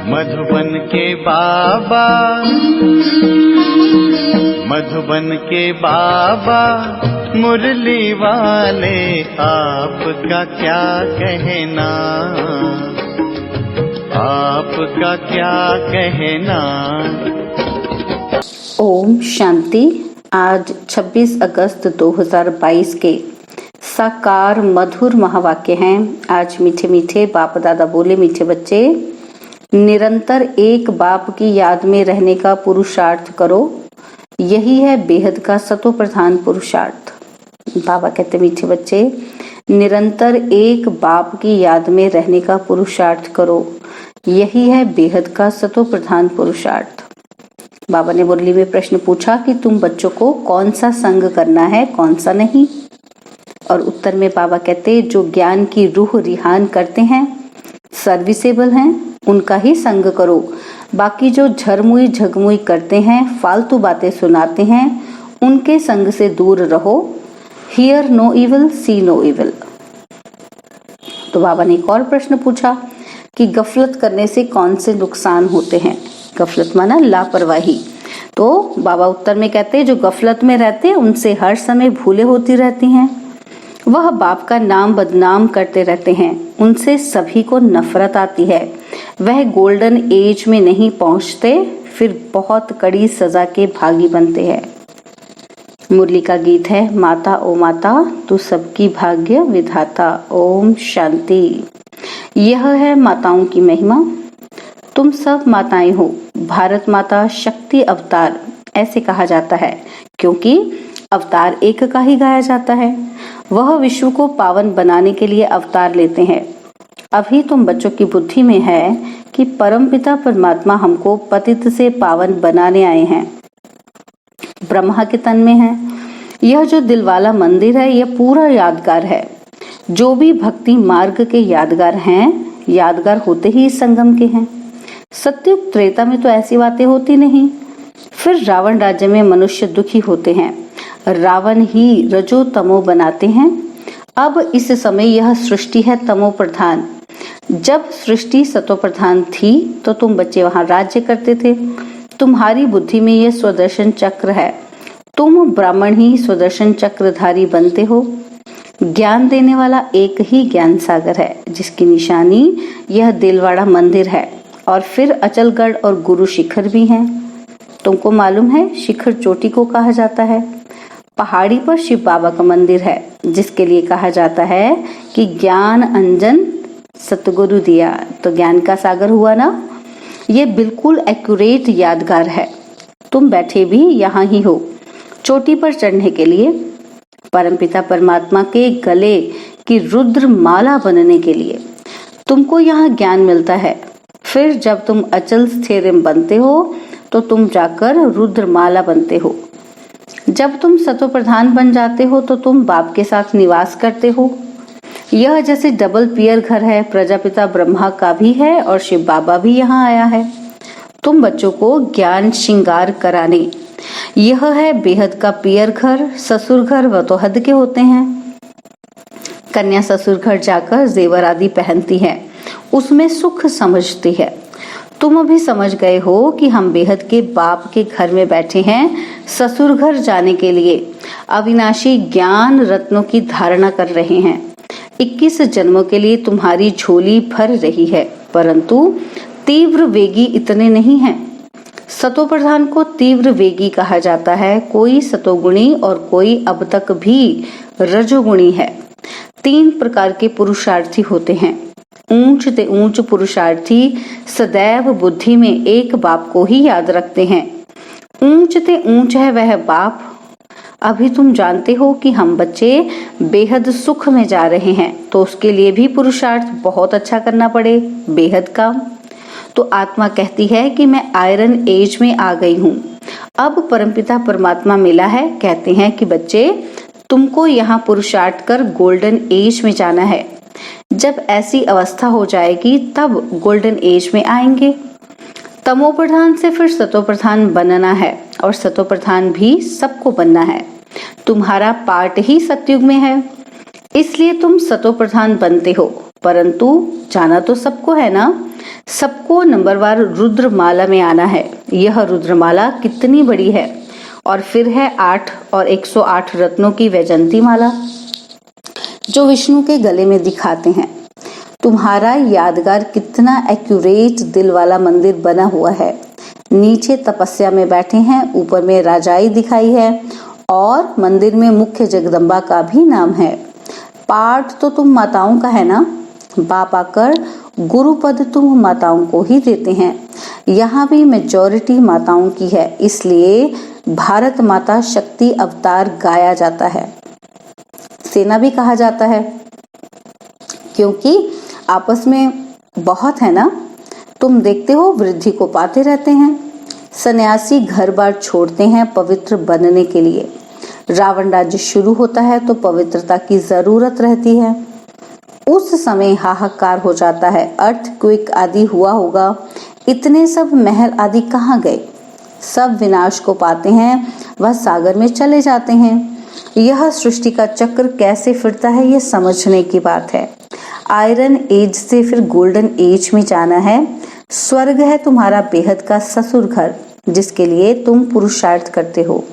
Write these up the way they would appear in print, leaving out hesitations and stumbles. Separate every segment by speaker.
Speaker 1: मधुबन के बाबा, मधुबन के बाबा मुरली वाले, आपका क्या कहना, आपका क्या कहना।
Speaker 2: ओम शांति। आज 26 अगस्त 2022 के साकार मधुर महावाक्य हैं। आज मीठे मीठे बाप दादा बोले, मीठे बच्चे निरंतर एक बाप की याद में रहने का पुरुषार्थ करो, यही है बेहद का सतो प्रधान पुरुषार्थ। बाबा कहते, मीठे बच्चे निरंतर एक बाप की याद में रहने का पुरुषार्थ करो, यही है बेहद का सतो प्रधान पुरुषार्थ। बाबा ने मुरली में प्रश्न पूछा कि तुम बच्चों को कौन सा संग करना है, कौन सा नहीं। और उत्तर में बाबा कहते, जो ज्ञान की रूह रिहान करते हैं, सर्विसेबल हैं, उनका ही संग करो। बाकी जो झरमुई झगमुई करते हैं, फालतू बातें सुनाते हैं, उनके संग से दूर रहो। Hear no evil, see no evil. तो बाबा ने एक और प्रश्न पूछा कि गफलत करने से कौन से नुकसान होते हैं। गफलत माना लापरवाही। तो बाबा उत्तर में कहते, जो गफलत में रहते हैं उनसे हर समय भूले होती रहती हैं, वह बाप का नाम बदनाम करते रहते हैं, उनसे सभी को नफरत आती है, वह गोल्डन एज में नहीं पहुंचते, फिर बहुत कड़ी सजा के भागी बनते हैं। मुरली का गीत है, माता ओ माता तू सबकी भाग्य विधाता। ओम शांति। यह है माताओं की महिमा। तुम सब माताएं हो। भारत माता शक्ति अवतार ऐसे कहा जाता है क्योंकि अवतार एक का ही गाया जाता है। वह विश्व को पावन बनाने के लिए अवतार लेते हैं। अभी तुम बच्चों की बुद्धि में है कि परमपिता परमात्मा हमको पतित से पावन बनाने आए हैं। ब्रह्मा के तन में है। यह जो दिल वाला मंदिर है, यह पूरा यादगार है। जो भी भक्ति मार्ग के यादगार हैं, यादगार होते ही इस संगम के हैं। सत्युग त्रेता में तो ऐसी बातें होती नहीं। फिर रावण राज्य में मनुष्य दुखी होते हैं, रावण ही रजो तमो बनाते हैं। अब इस समय यह सृष्टि है तमो प्रधान। जब सृष्टि सतो प्रधान थी तो तुम बच्चे वहां राज्य करते थे। तुम्हारी बुद्धि में यह स्वदर्शन चक्र है। तुम ब्राह्मण ही स्वदर्शन चक्रधारी बनते हो। ज्ञान देने वाला एक ही ज्ञान सागर है, जिसकी निशानी यह दिलवाड़ा मंदिर है। और फिर अचलगढ़ और गुरु शिखर भी हैं। तुमको मालूम है शिखर चोटी को कहा जाता है। पहाड़ी पर शिव बाबा का मंदिर है, जिसके लिए कहा जाता है कि ज्ञान अंजन सतगुरु दिया। तो ज्ञान का सागर हुआ ना। ये बिल्कुल एक्यूरेट यादगार है। तुम बैठे भी यहाँ ही हो, चोटी पर चढ़ने के लिए, परमपिता परमात्मा के गले की रुद्र माला बनने के लिए। तुमको यहाँ ज्ञान मिलता है। फिर जब तुम अचल स्थिर बनते हो तो तुम जाकर रुद्र माला बनते हो। जब तुम सतो प्रधान बन जाते हो तो तुम बाप के साथ निवास करते हो। यह जैसे डबल पियर घर है, प्रजापिता ब्रह्मा का भी है और शिव बाबा भी यहाँ आया है तुम बच्चों को ज्ञान श्रृंगार कराने। यह है बेहद का पियर घर। ससुर घर वह तो हद के होते हैं। कन्या ससुर घर जाकर जेवर आदि पहनती है, उसमें सुख समझती है। तुम अभी समझ गए हो कि हम बेहद के बाप के घर में बैठे हैं ससुर घर जाने के लिए। अविनाशी ज्ञान रत्नों की धारणा कर रहे हैं। 21 जन्मों के लिए तुम्हारी झोली भर रही है, परंतु तीव्र वेगी इतने नहीं हैं। सतो प्रधान को तीव्र वेगी कहा जाता है। कोई सतोगुणी और कोई अब तक भी रजोगुणी है। 3 प्रकार के पुरुषार्थी होते हैं। ऊंच ते ऊंच पुरुषार्थी सदैव बुद्धि में एक बाप को ही याद रखते हैं। ऊंच ते ऊंच है वह बाप। अभी तुम जानते हो कि हम बच्चे बेहद सुख में जा रहे हैं, तो उसके लिए भी पुरुषार्थ बहुत अच्छा करना पड़े, बेहद का। तो आत्मा कहती है कि मैं आयरन एज में आ गई हूँ, अब परमपिता परमात्मा मिला है। कहते हैं कि बच्चे तुमको यहाँ पुरुषार्थ कर गोल्डन एज में जाना है। जब ऐसी अवस्था हो जाएगी तब गोल्डन एज में आएंगे। तमो प्रधान से फिर सतो प्रधान बनना है और सतो प्रधान भी सबको बनना है। तुम्हारा पार्ट ही सतयुग में है, इसलिए तुम सतो प्रधान बनते हो। परंतु जाना तो सबको है ना। सबको नंबरवार रुद्रमाला में आना है। यह रुद्रमाला कितनी बड़ी है? और फिर है 8 और 108 रत्नों की वैजंती माला जो विष्णु के गले में दिखाते हैं। तुम्हारा यादगार कितना एक्यूरेट दिल वाला मंदिर बना हुआ है। नीचे तपस्या में बैठे हैं, ऊपर में राजाई दिखाई है और मंदिर में मुख्य जगदम्बा का भी नाम है। पाठ तो तुम माताओं का है ना? बाप आकर गुरुपद तुम माताओं को ही देते हैं। यहाँ भी मेजॉरिटी माताओं की है, इसलिए भारत माता शक्ति अवतार गाया जाता है। सेना भी कहा जाता है क्योंकि आपस में बहुत है ना। तुम देखते हो वृद्धि को पाते रहते हैं। सन्यासी घर बार छोड़ते हैं पवित्र बनने के लिए। रावण राज्य शुरू होता है तो पवित्रता की जरूरत रहती है। उस समय हाहाकार हो जाता है, अर्थक्वेक आदि हुआ होगा। इतने सब महल आदि कहाँ गए? सब विनाश को पाते हैं, वह सागर में चले जाते हैं। यह सृष्टि का चक्र कैसे फिरता है ये समझने की बात है। आयरन एज से फिर गोल्डन एज में जाना है। स्वर्ग है तुम्हारा बेहद का ससुर घर, जिसके लिए तुम पुरुषार्थ करते हो।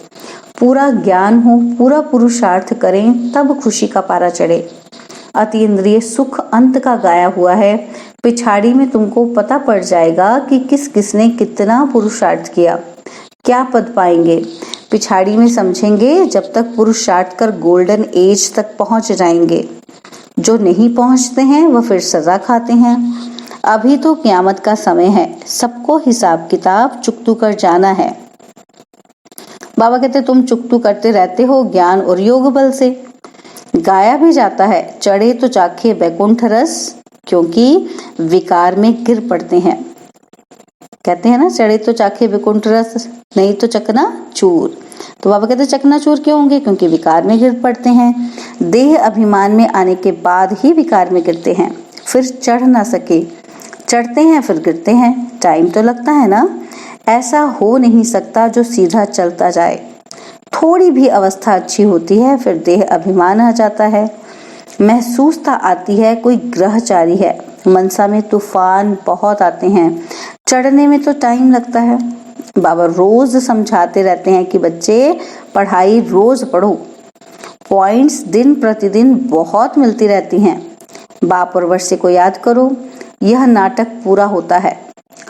Speaker 2: पूरा ज्ञान हो, पूरा पुरुषार्थ करें तब खुशी का पारा चढ़े। अतीन्द्रिय सुख अंत का गाया हुआ है। पिछाड़ी में तुमको पता पड़ जाएगा कि किस किसने कितना पुरुषार्थ किया, क्या पद पाएंगे। पिछाड़ी में समझेंगे जब तक पुरुषार्थ कर गोल्डन एज तक पहुंच जाएंगे। जो नहीं पहुंचते हैं वह फिर सजा खाते हैं। अभी तो क़यामत का समय है, सबको हिसाब किताब चुकतू कर जाना है। बाबा कहते तुम चुकतू करते रहते हो ज्ञान और योग बल से। गाया भी जाता है, चढ़े तो चाखे बैकुंठ रस, क्योंकि विकार में गिर पड़ते हैं। कहते हैं ना, चढ़े तो चाखे बैकुंठ रस, नहीं तो चकना चूर। तो बाबा कहते चकना चूर क्यों होंगे? क्योंकि विकार में गिर पड़ते हैं। देह अभिमान में आने के बाद ही विकार में गिरते हैं, फिर चढ़ ना सके। चढ़ते हैं फिर गिरते हैं, टाइम तो लगता है ना। ऐसा हो नहीं सकता जो सीधा चलता जाए। थोड़ी भी अवस्था अच्छी होती है फिर देह अभिमान आ जाता है। महसूसता आती है कोई ग्रहचारी है। मनसा में तूफान बहुत आते हैं, चढ़ने में तो टाइम लगता है। बाबा रोज समझाते रहते हैं कि बच्चे पढ़ाई रोज पढ़ो, पॉइंट्स दिन प्रतिदिन बहुत मिलती रहती हैं। बाप और वर्षे को याद करो, यह नाटक पूरा होता है।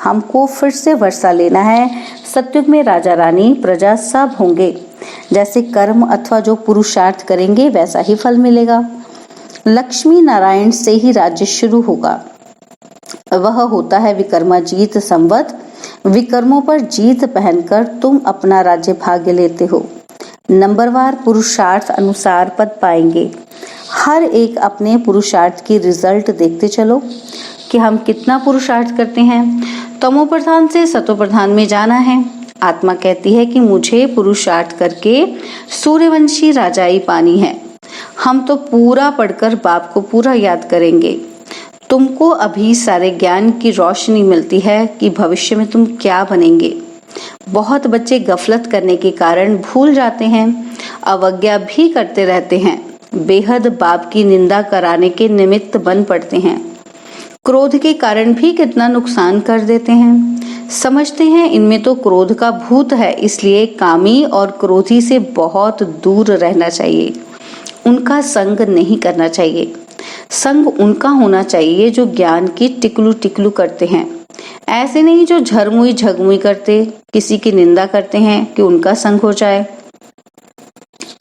Speaker 2: हमको फिर से वर्षा लेना है। सतयुग में राजा रानी प्रजा सब होंगे। जैसे कर्म अथवा जो पुरुषार्थ करेंगे वैसा ही फल मिलेगा। लक्ष्मी नारायण से ही राज्य शुरू होगा। वह होता है विक्रमाजीत संवत। विक्रमों पर जीत पहनकर तुम अपना राज्य भाग्य लेते हो। नंबरवार पुरुषार्थ अनुसार पद पाएंगे। हर एक अपने पुरुषार्थ की रिजल्ट देखते चलो कि हम कितना पुरुषार्थ करते हैं। तमो प्रधान से सतो प्रधान में जाना है। आत्मा कहती है कि मुझे पुरुषार्थ करके सूर्यवंशी राजाई पानी है। हम तो पूरा पढ़कर बाप को पूरा याद करेंगे। तुमको अभी सारे ज्ञान की रोशनी मिलती है कि भविष्य में तुम क्या बनेंगे। बहुत बच्चे गफलत करने के कारण भूल जाते हैं, अवज्ञा भी करते रहते हैं, बेहद बाप की निंदा कराने के निमित्त बन पड़ते हैं। क्रोध के कारण भी कितना नुकसान कर देते हैं। समझते हैं इनमें तो क्रोध का भूत है, इसलिए कामी और क्रोधी से बहुत दूर रहना चाहिए। उनका संग नहीं करना चाहिए। संग उनका होना चाहिए जो ज्ञान की टिकलू टिकलू करते हैं। ऐसे नहीं जो झरमुई झगमुई करते, किसी की निंदा करते हैं कि उनका संग हो जाए।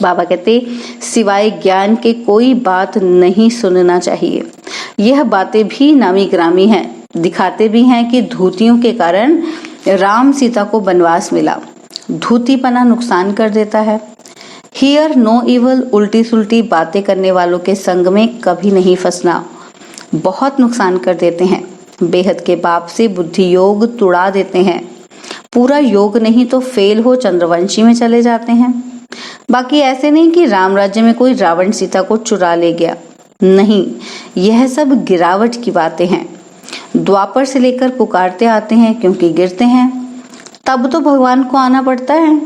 Speaker 2: बाबा कहते सिवाय ज्ञान के कोई बात नहीं सुनना चाहिए। यह बातें भी नामी ग्रामी हैं। दिखाते भी हैं कि धूतियों के कारण राम सीता को वनवास मिला। धूतीपना नुकसान कर देता है। हियर नो इवल, उल्टी सुल्टी बातें करने वालों के संग में कभी नहीं फंसना, बहुत नुकसान कर देते हैं। बेहद के बाप से बुद्धि योग तुड़ा देते हैं। पूरा योग नहीं तो फेल हो चंद्रवंशी में चले जाते हैं। बाकी ऐसे नहीं कि राम राज्य में कोई रावण सीता को चुरा ले गया, नहीं, यह सब गिरावट की बातें हैं। द्वापर से लेकर पुकारते आते हैं क्योंकि गिरते हैं, तब तो भगवान को आना पड़ता है।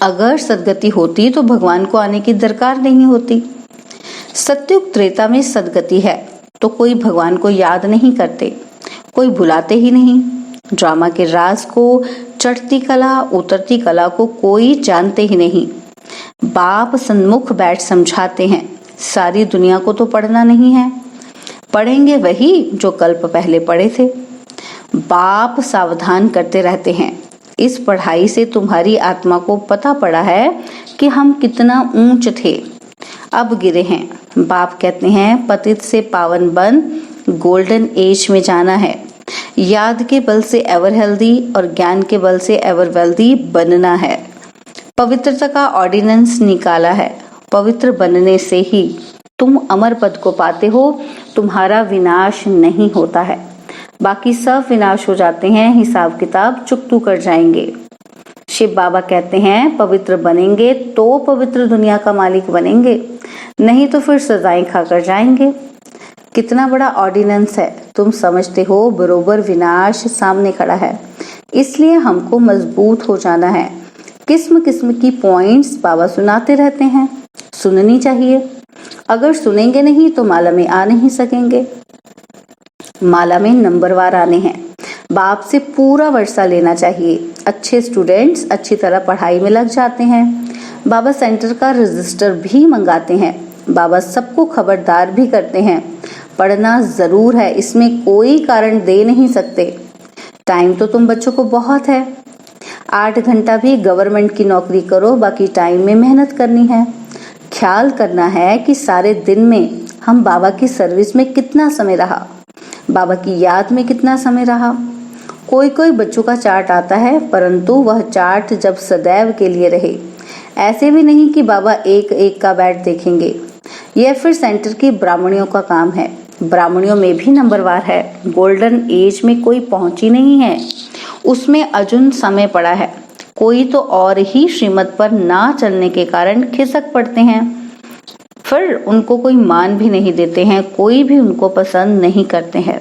Speaker 2: अगर सदगति होती तो भगवान को आने की दरकार नहीं होती। सत्युग त्रेता में सदगति है तो कोई भगवान को याद नहीं करते। कोई भुलाते ही नहीं। ड्रामा के राज को, चढ़ती कला उतरती कला को कोई जानते ही नहीं। बाप सन्मुख बैठ समझाते हैं, सारी दुनिया को तो पढ़ना नहीं है, पढ़ेंगे वही जो कल्प पहले पढ़े थे। बाप सावधान करते रहते हैं, इस पढ़ाई से तुम्हारी आत्मा को पता पड़ा है कि हम कितना ऊंच थे, अब गिरे हैं। बाप कहते हैं पतित से पावन बन गोल्डन एज में जाना है। याद के बल से एवर हेल्दी और ज्ञान के बल से एवर वेल्दी बनना है। पवित्रता का ऑर्डिनेंस निकाला है, पवित्र बनने से ही तुम अमर पद को पाते हो, तुम्हारा विनाश नहीं होता है। बाकी सब विनाश हो जाते हैं, हिसाब किताब चुकतू कर जाएंगे। शिव बाबा कहते हैं पवित्र बनेंगे तो पवित्र दुनिया का मालिक बनेंगे, नहीं तो फिर सजाएं खाकर जाएंगे। कितना बड़ा ऑर्डिनेंस है, तुम समझते हो बरोबर विनाश सामने खड़ा है, इसलिए हमको मजबूत हो जाना है। किस्म किस्म की पॉइंट्स बाबा सुनाते रहते हैं, सुननी चाहिए। अगर सुनेंगे नहीं तो माला में आ नहीं सकेंगे। माला में नंबरवार आने हैं, बाप से पूरा वर्षा लेना चाहिए। अच्छे स्टूडेंट्स अच्छी तरह पढ़ाई में लग जाते हैं। बाबा सेंटर का रजिस्टर भी मंगाते हैं। बाबा सबको खबरदार भी करते हैं, पढ़ना जरूर है, इसमें कोई कारण दे नहीं सकते। टाइम तो तुम बच्चों को बहुत है, 8 घंटा भी गवर्नमेंट की नौकरी करो, बाकी टाइम में मेहनत करनी है। ख्याल करना है कि सारे दिन में हम बाबा की सर्विस में कितना समय रहा, बाबा की याद में कितना समय रहा। कोई कोई बच्चों का चार्ट आता है, परंतु वह चार्ट जब सदैव के लिए रहे, ऐसे भी नहीं कि बाबा एक एक का बैठ देखेंगे। यह फिर सेंटर की ब्राह्मणियों का काम है। ब्राह्मणियों में भी नंबरवार है, गोल्डन एज में कोई पहुंची नहीं है, उसमें अजुन समय पड़ा है। कोई तो और ही श्रीमत पर ना चलने के कारण खिसक पड़ते हैं, फिर उनको कोई मान भी नहीं देते हैं, कोई भी उनको पसंद नहीं करते हैं।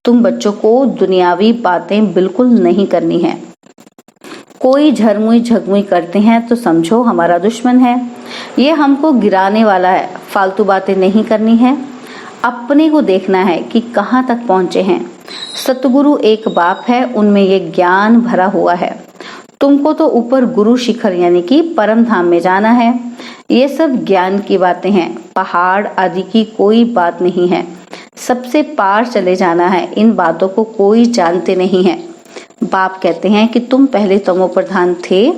Speaker 2: तुम बच्चों को दुनियावी बातें बिल्कुल नहीं करनी है। कोई झरमुई झगमुई करते हैं तो समझो हमारा दुश्मन है, ये हमको गिराने वाला है। फालतू बातें नहीं करनी है, अपने को देखना है कि कहाँ तक पहुंचे हैं। सतगुरु एक बाप है, उनमें ये ज्ञान भरा हुआ है। तुमको तो ऊपर गुरु शिखर यानी कि परम धाम में जाना है। ये सब ज्ञान की बातें हैं, पहाड़ आदि की कोई बात नहीं है। सबसे पार चले जाना है, इन बातों को कोई जानते नहीं है। बाप कहते हैं कि तुम पहले तमो प्रधान थे,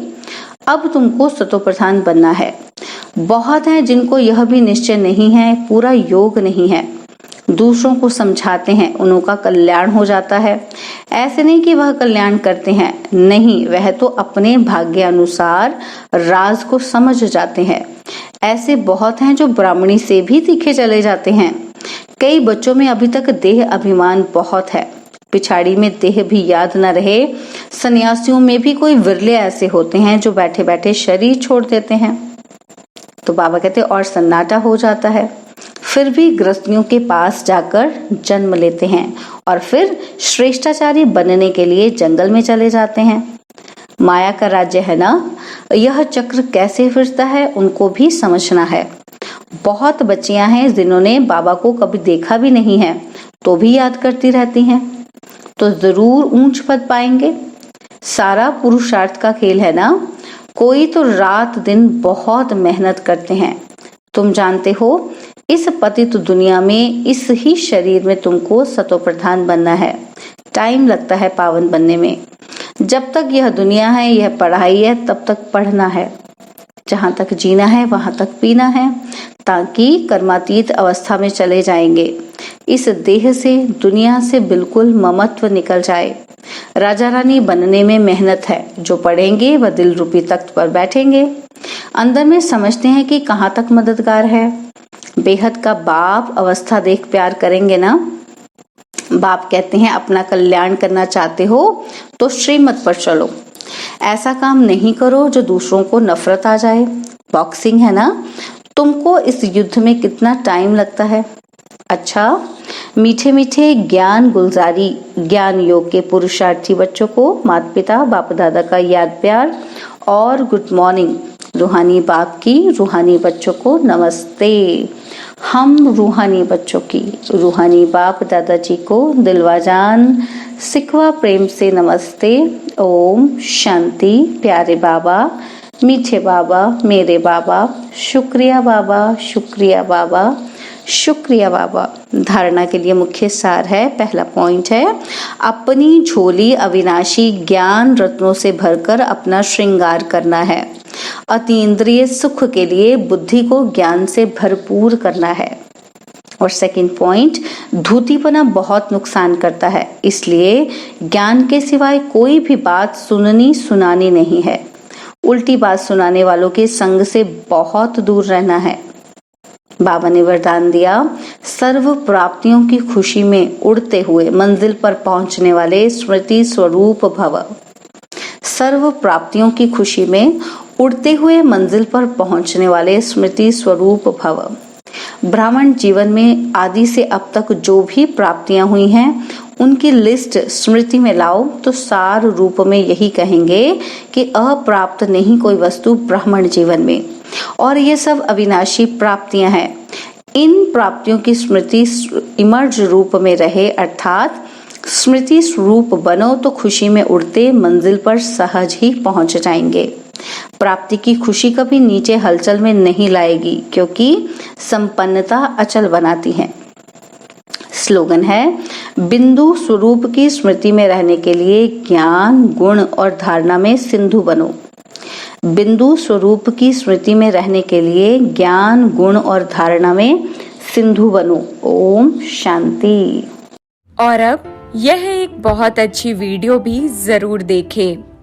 Speaker 2: अब तुमको सतो प्रधान बनना है। बहुत हैं जिनको यह भी निश्चय नहीं है, पूरा योग नहीं है। दूसरों को समझाते हैं, उनका कल्याण हो जाता है। ऐसे नहीं कि वह कल्याण करते हैं, नहीं, वह तो अपने भाग्य अनुसार राज को समझ जाते हैं। ऐसे बहुत हैं जो ब्राह्मणी से भी तीखे चले जाते हैं। कई बच्चों में अभी तक देह अभिमान बहुत है, पिछाड़ी में देह भी याद न रहे। सन्यासियों में भी कोई विरले ऐसे होते हैं जो बैठे बैठे शरीर छोड़ देते हैं। तो बाबा कहते और सन्नाटा हो जाता है, फिर भी गृहस्थियों के पास जाकर जन्म लेते हैं और फिर श्रेष्ठाचारी बनने के लिए जंगल में चले जाते हैं। माया का राज्य है ना, यह चक्र कैसे फिरता है उनको भी समझना है। बहुत बच्चियां हैं जिन्होंने बाबा को कभी देखा भी नहीं है तो भी याद करती रहती हैं, तो जरूर ऊंच पद पाएंगे। सारा पुरुषार्थ का खेल है ना। कोई तो रात दिन बहुत मेहनत करते हैं। तुम जानते हो इस पतित दुनिया में, इस ही शरीर में तुमको सतो प्रधान बनना है। टाइम लगता है पावन बनने में। जब तक यह दुनिया है, यह पढ़ाई है, तब तक पढ़ना है। जहां तक जीना है वहां तक पीना है, ताकि कर्मातीत अवस्था में चले जाएंगे। इस देह से, दुनिया से बिल्कुल ममत्व निकल जाए। राजा रानी बनने में मेहनत है, जो पढ़ेंगे वह दिल रूपी तख्त पर बैठेंगे। अंदर में समझते हैं कि कहाँ तक मददगार है। बेहद का बाप अवस्था देख प्यार करेंगे ना। बाप कहते हैं अपना कल्याण करना चाहते हो तो श्रीमत पर चलो, ऐसा काम नहीं करो जो दूसरों को नफरत आ जाए। बॉक्सिंग है ना, तुमको इस युद्ध में कितना टाइम लगता है। अच्छा, मीठे मीठे ज्ञान गुलजारी ज्ञान योग के पुरुषार्थी बच्चों को माता पिता बाप दादा का याद प्यार और गुड मॉर्निंग। रूहानी बाप की रूहानी बच्चों को नमस्ते। हम रूहानी बच्चों की रूहानी बाप दादाजी को दिलवाजान सिकवा प्रेम से नमस्ते। ओम शांति। प्यारे बाबा, मीठे बाबा, मेरे बाबा, शुक्रिया बाबा, शुक्रिया बाबा, शुक्रिया बाबा। धारणा के लिए मुख्य सार है, पहला पॉइंट है, अपनी झोली अविनाशी ज्ञान रत्नों से भरकर अपना श्रृंगार करना है। अतीन्द्रिय सुख के लिए बुद्धि को ज्ञान से भरपूर करना है। और सेकंड पॉइंट, धूतीपना बहुत नुकसान करता है, इसलिए ज्ञान के सिवाय कोई भी बात सुननी सुनानी नहीं है। उल्टी बात सुनाने वालों के संग से बहुत दूर रहना है। बाबा ने वरदान दिया, सर्व प्राप्तियों की खुशी में उड़ते हुए मंजिल पर पहुंचने वाले स्मृति स्वरूप भव। सर्व प्राप्तियों की खुशी में उड़ते हुए मंजिल पर पहुंचने वाले स्मृति स्वरूप भव। ब्राह्मण जीवन में आदि से अब तक जो भी प्राप्तियां हुई हैं उनकी लिस्ट स्मृति में लाओ तो सार रूप में यही कहेंगे कि अप्राप्त नहीं कोई वस्तु ब्राह्मण जीवन में, और ये सब अविनाशी प्राप्तियां हैं। इन प्राप्तियों की स्मृति इमर्ज रूप में रहे, अर्थात स्मृति स्वरूप बनो तो खुशी में उड़ते मंजिल पर सहज ही पहुंच जाएंगे। प्राप्ति की खुशी कभी नीचे हलचल में नहीं लाएगी, क्योंकि संपन्नता अचल बनाती है। स्लोगन है, बिंदु स्वरूप की स्मृति में रहने के लिए ज्ञान, गुण और धारणा में सिंधु बनो। बिंदु स्वरूप की स्मृति में रहने के लिए ज्ञान, गुण और धारणा में सिंधु बनो। ओम शांति।
Speaker 3: और अब यह एक बहुत अच्छी वीडियो भी जरूर देखें।